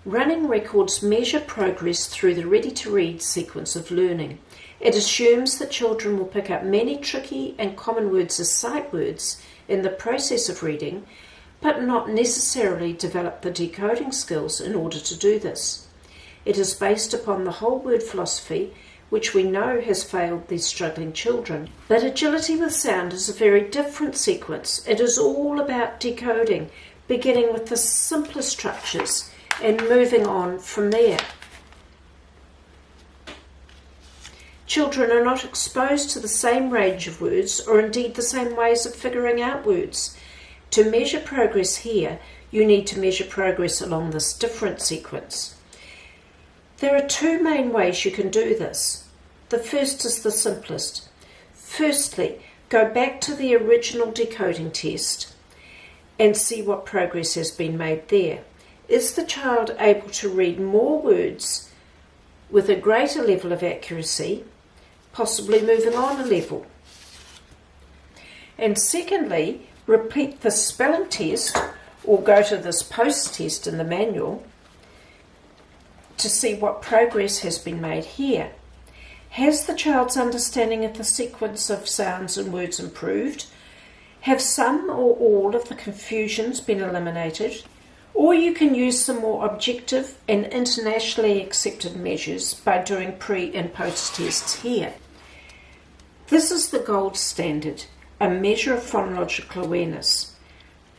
Running records measure progress through the ready-to-read sequence of learning. It assumes that children will pick up many tricky and common words as sight words in the process of reading, but not necessarily develop the decoding skills in order to do this. It is based upon the whole word philosophy, which we know has failed these struggling children. But agility with sound is a very different sequence. It is all about decoding, beginning with the simpler structures and moving on from there. Children are not exposed to the same range of words or indeed the same ways of figuring out words. To measure progress here, you need to measure progress along this different sequence. There are two main ways you can do this. The first is the simplest. Firstly, go back to the original decoding test and see what progress has been made there. Is the child able to read more words with a greater level of accuracy, possibly moving on a level? And secondly, repeat the spelling test or go to this post-test in the manual to see what progress has been made here. Has the child's understanding of the sequence of sounds and words improved? Have some or all of the confusions been eliminated? Or you can use some more objective and internationally accepted measures by doing pre- and post-tests here. This is the gold standard, a measure of phonological awareness.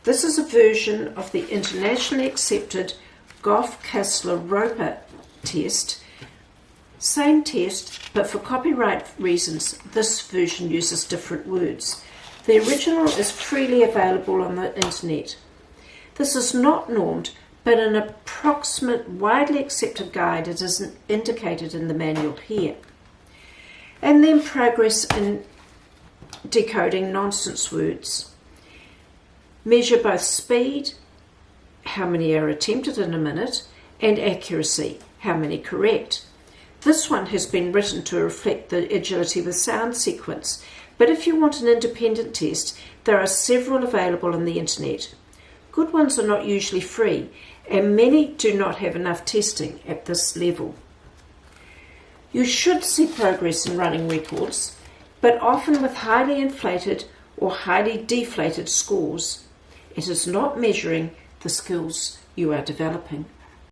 This is a version of the internationally accepted Goff-Kessler-Roper test. Same test, but for copyright reasons, this version uses different words. The original is freely available on the internet. This is not normed, but an approximate, widely accepted guide is indicated in the manual here. And then progress in decoding nonsense words. Measure both speed, how many are attempted in a minute, and accuracy, how many correct. This one has been written to reflect the agility with sound sequence, but if you want an independent test, there are several available on the internet. Good ones are not usually free, and many do not have enough testing at this level. You should see progress in running records, but often with highly inflated or highly deflated scores. It is not measuring the skills you are developing.